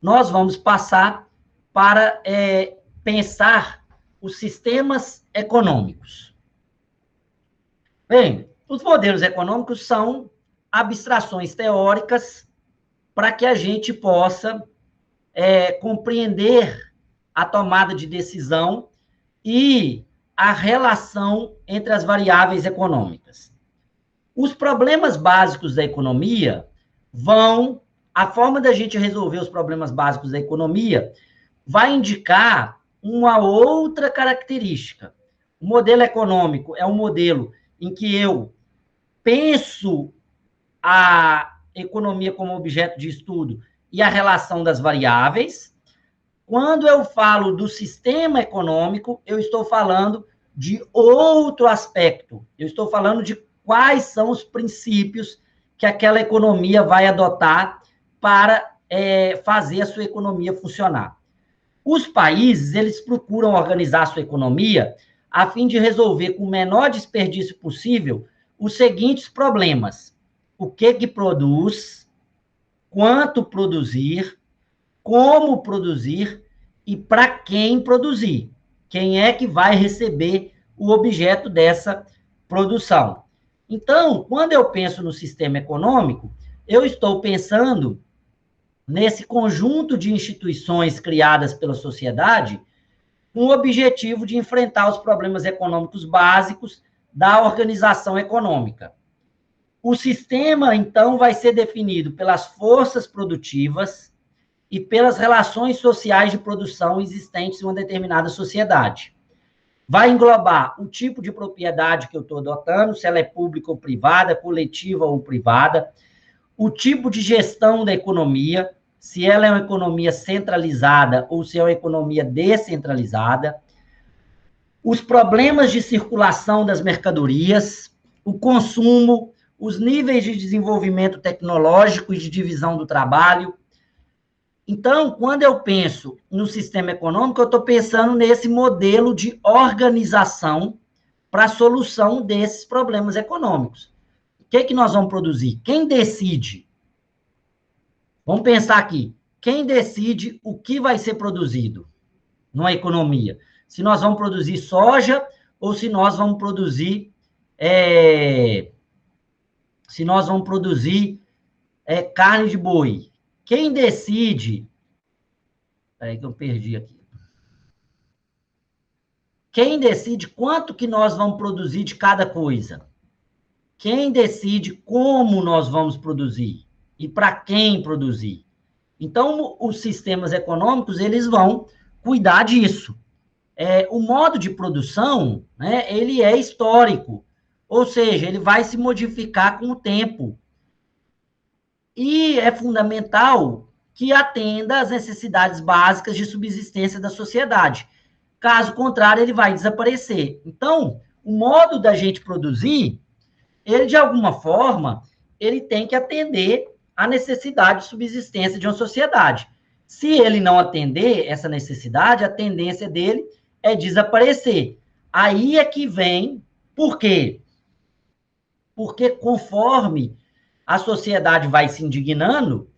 nós vamos passar para pensar os sistemas econômicos. Bem, os modelos econômicos são abstrações teóricas para que a gente possa compreender a tomada de decisão e a relação entre as variáveis econômicas. Os problemas básicos da economia a forma da gente resolver os problemas básicos da economia vai indicar uma outra característica. O modelo econômico é um modelo em que eu penso a economia como objeto de estudo e a relação das variáveis. Quando eu falo do sistema econômico, eu estou falando de outro aspecto. Eu estou falando de quais são os princípios que aquela economia vai adotar para fazer a sua economia funcionar. Os países, eles procuram organizar a sua economia a fim de resolver com o menor desperdício possível os seguintes problemas: o que produz, quanto produzir, como produzir e para quem produzir. Quem é que vai receber o objeto dessa produção? Então, quando eu penso no sistema econômico, eu estou pensando nesse conjunto de instituições criadas pela sociedade com o objetivo de enfrentar os problemas econômicos básicos da organização econômica. O sistema, então, vai ser definido pelas forças produtivas e pelas relações sociais de produção existentes em uma determinada sociedade. Vai englobar o tipo de propriedade que eu estou adotando, se ela é pública ou privada, coletiva ou privada, o tipo de gestão da economia, se ela é uma economia centralizada ou se é uma economia descentralizada, os problemas de circulação das mercadorias, o consumo, os níveis de desenvolvimento tecnológico e de divisão do trabalho. Então, quando eu penso no sistema econômico, eu estou pensando nesse modelo de organização para a solução desses problemas econômicos. O que nós vamos produzir? Quem decide? Vamos pensar aqui. Quem decide o que vai ser produzido numa economia? Se nós vamos produzir soja ou se nós vamos produzir carne de boi. Quem decide... Peraí que eu perdi aqui. Quem decide quanto que nós vamos produzir de cada coisa? Quem decide como nós vamos produzir? E para quem produzir? Então, os sistemas econômicos, eles vão cuidar disso. O modo de produção, né, ele é histórico, ou seja, ele vai se modificar com o tempo. E é fundamental que atenda às necessidades básicas de subsistência da sociedade. Caso contrário, ele vai desaparecer. Então, o modo da gente produzir, ele, de alguma forma, ele tem que atender à necessidade de subsistência de uma sociedade. Se ele não atender essa necessidade, a tendência dele é desaparecer. Aí é que vem... Por quê? Porque conforme a sociedade vai se indignando,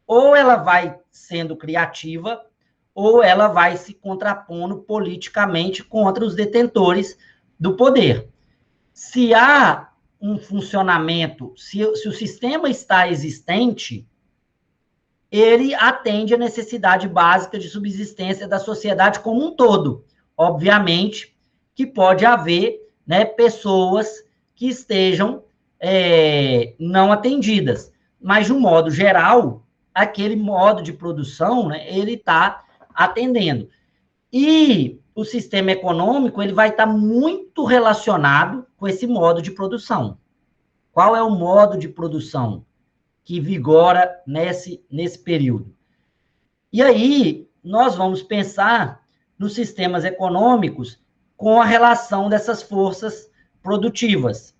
ou ela vai sendo criativa, ou ela vai se contrapondo politicamente contra os detentores do poder. Se há um funcionamento, se o sistema está existente, ele atende à necessidade básica de subsistência da sociedade como um todo. Obviamente que pode haver, né, pessoas que estejam não atendidas, mas, de um modo geral, aquele modo de produção, né, ele está atendendo. E o sistema econômico, ele vai estar muito relacionado com esse modo de produção. Qual é o modo de produção que vigora nesse período? E aí, nós vamos pensar nos sistemas econômicos com a relação dessas forças produtivas.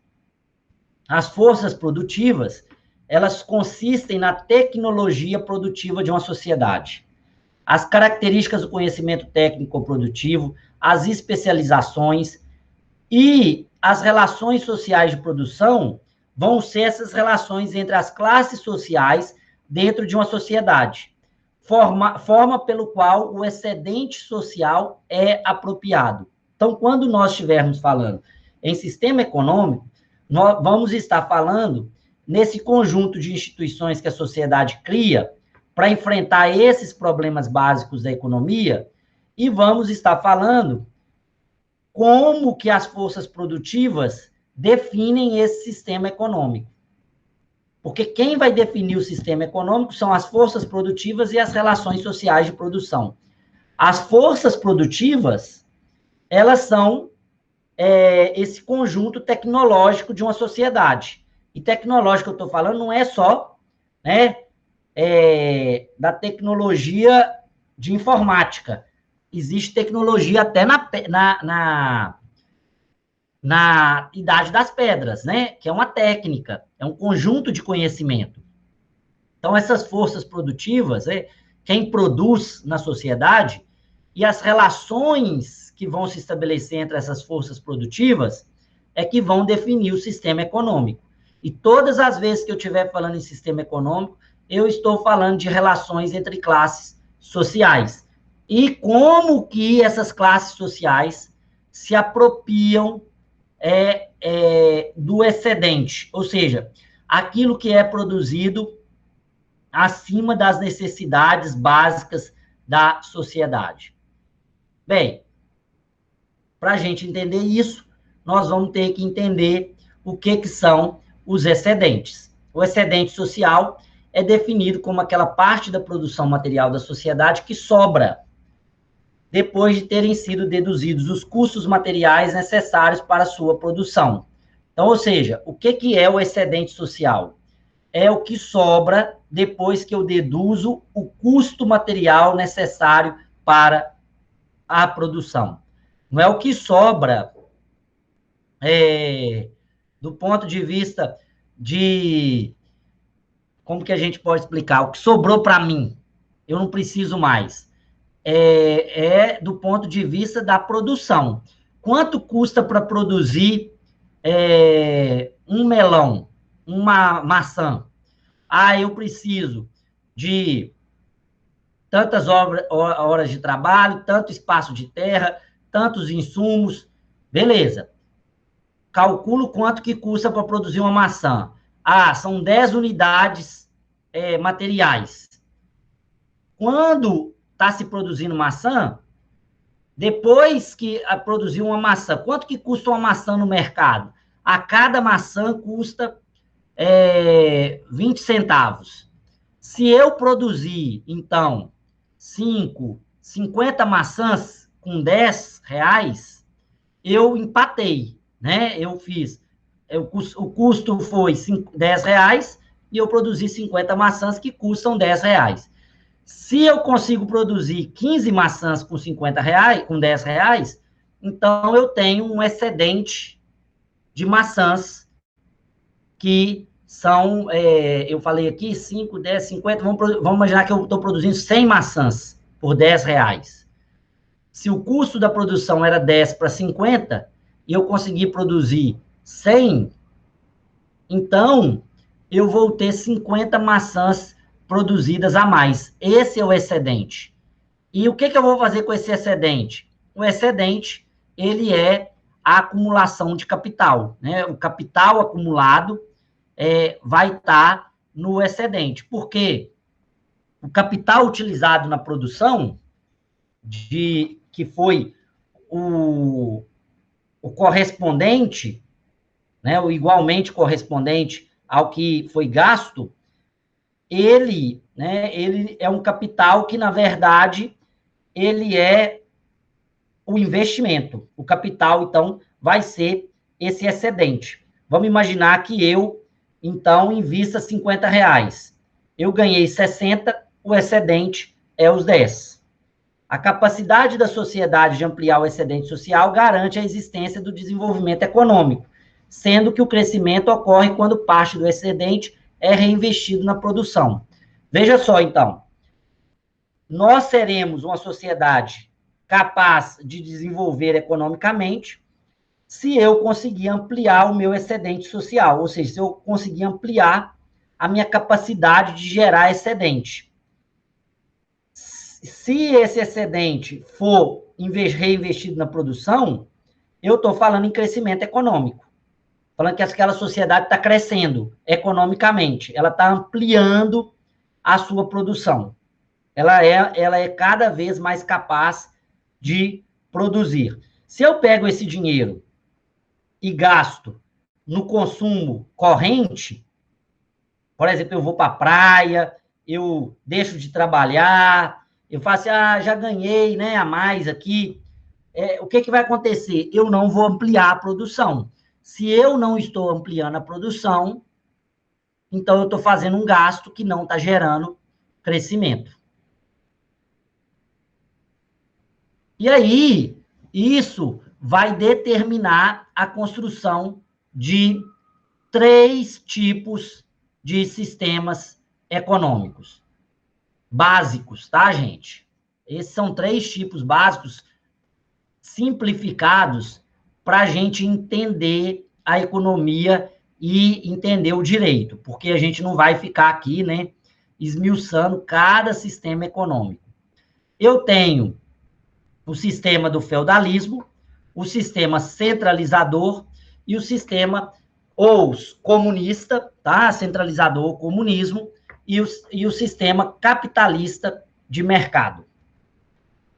As forças produtivas, elas consistem na tecnologia produtiva de uma sociedade. As características do conhecimento técnico-produtivo, as especializações e as relações sociais de produção vão ser essas relações entre as classes sociais dentro de uma sociedade. forma pelo qual o excedente social é apropriado. Então, quando nós estivermos falando em sistema econômico, nós vamos estar falando nesse conjunto de instituições que a sociedade cria para enfrentar esses problemas básicos da economia, e vamos estar falando como que as forças produtivas definem esse sistema econômico. Porque quem vai definir o sistema econômico são as forças produtivas e as relações sociais de produção. As forças produtivas, elas são esse conjunto tecnológico de uma sociedade. E tecnológico, eu estou falando, não é só, né, da tecnologia de informática. Existe tecnologia até na Idade das Pedras, né? Que é uma técnica, é um conjunto de conhecimento. Então, essas forças produtivas, quem produz na sociedade, e as relações que vão se estabelecer entre essas forças produtivas é que vão definir o sistema econômico. E todas as vezes que eu estiver falando em sistema econômico, eu estou falando de relações entre classes sociais. E como que essas classes sociais se apropriam do excedente, ou seja, aquilo que é produzido acima das necessidades básicas da sociedade. Bem, para a gente entender isso, nós vamos ter que entender o que são os excedentes. O excedente social é definido como aquela parte da produção material da sociedade que sobra depois de terem sido deduzidos os custos materiais necessários para a sua produção. Então, ou seja, o que é o excedente social? É o que sobra depois que eu deduzo o custo material necessário para a produção. Não é o que sobra do ponto de vista de... Como que a gente pode explicar? O que sobrou para mim, eu não preciso mais. Do ponto de vista da produção. Quanto custa para produzir um melão, uma maçã? Eu preciso de tantas horas de trabalho, tanto espaço de terra, tantos insumos, beleza. Calculo quanto que custa para produzir uma maçã. São 10 unidades materiais. Quando está se produzindo maçã, depois que produziu uma maçã, quanto que custa uma maçã no mercado? A cada maçã custa 20 centavos. Se eu produzir, então, 50 maçãs com 10 reais, eu empatei, né? O custo foi 10 reais e eu produzi 50 maçãs que custam 10 reais. Se eu consigo produzir 15 maçãs com 50 reais, com 10 reais, então eu tenho um excedente de maçãs que são, eu falei aqui, 5, 10, 50, vamos imaginar que eu estou produzindo 100 maçãs por 10 reais. Se o custo da produção era 10 para 50, e eu consegui produzir 100, então eu vou ter 50 maçãs produzidas a mais. Esse é o excedente. E o que eu vou fazer com esse excedente? O excedente, ele é a acumulação de capital, né? O capital acumulado vai estar no excedente. Por quê? O capital utilizado na produção, que foi o correspondente, né, o igualmente correspondente ao que foi gasto, ele é um capital que, na verdade, ele é o investimento. O capital, então, vai ser esse excedente. Vamos imaginar que eu, então, invista 50 reais. Eu ganhei 60, o excedente é os 10. A capacidade da sociedade de ampliar o excedente social garante a existência do desenvolvimento econômico, sendo que o crescimento ocorre quando parte do excedente é reinvestido na produção. Veja só, então, nós seremos uma sociedade capaz de desenvolver economicamente se eu conseguir ampliar o meu excedente social, ou seja, se eu conseguir ampliar a minha capacidade de gerar excedente. se esse excedente for reinvestido na produção, eu estou falando em crescimento econômico. Falando que aquela sociedade está crescendo economicamente, ela está ampliando a sua produção. Ela é cada vez mais capaz de produzir. Se eu pego esse dinheiro e gasto no consumo corrente, por exemplo, eu vou para a praia, eu deixo de trabalhar, eu faço assim, já ganhei, né, a mais aqui. O que vai acontecer? Eu não vou ampliar a produção. Se eu não estou ampliando a produção, então eu estou fazendo um gasto que não está gerando crescimento. E aí, isso vai determinar a construção de 3 tipos de sistemas econômicos básicos, tá, gente? Esses são 3 tipos básicos simplificados para a gente entender a economia e entender o direito, porque a gente não vai ficar aqui, né, esmiuçando cada sistema econômico. Eu tenho o sistema do feudalismo, o sistema centralizador e o sistema ou comunista, tá? Centralizador, comunismo, e o sistema capitalista de mercado.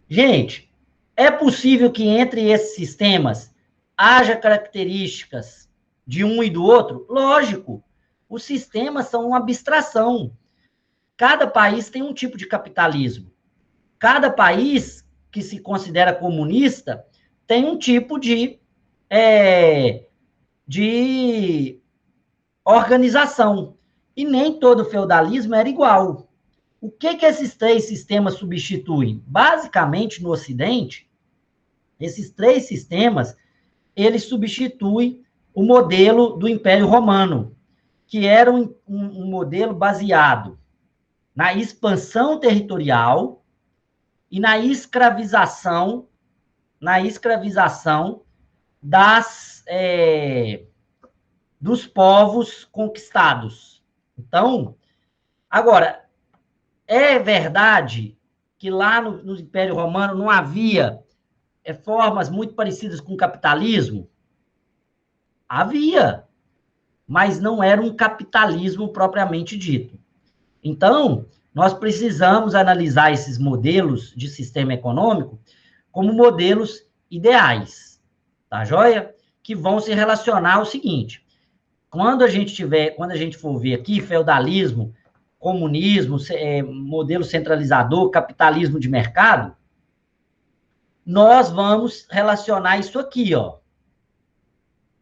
Gente, é possível que entre esses sistemas haja características de um e do outro? Lógico, os sistemas são uma abstração. Cada país tem um tipo de capitalismo. Cada país que se considera comunista tem um tipo de organização. E nem todo feudalismo era igual. O que esses 3 sistemas substituem? Basicamente, no Ocidente, esses 3 sistemas, eles substituem o modelo do Império Romano, que era um modelo baseado na expansão territorial e na escravização dos povos conquistados. Então, agora, é verdade que lá no Império Romano não havia formas muito parecidas com o capitalismo? Havia, mas não era um capitalismo propriamente dito. Então, nós precisamos analisar esses modelos de sistema econômico como modelos ideais, tá joia? Que vão se relacionar ao seguinte: quando a gente for ver aqui feudalismo, comunismo, modelo centralizador, capitalismo de mercado, nós vamos relacionar isso aqui, ó.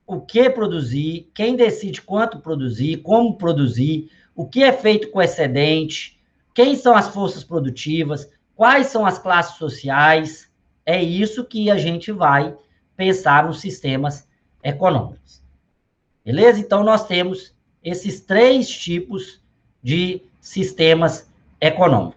O que produzir, quem decide quanto produzir, como produzir, o que é feito com excedente, quem são as forças produtivas, quais são as classes sociais. É isso que a gente vai pensar nos sistemas econômicos. Beleza? Então, nós temos esses 3 tipos de sistemas econômicos.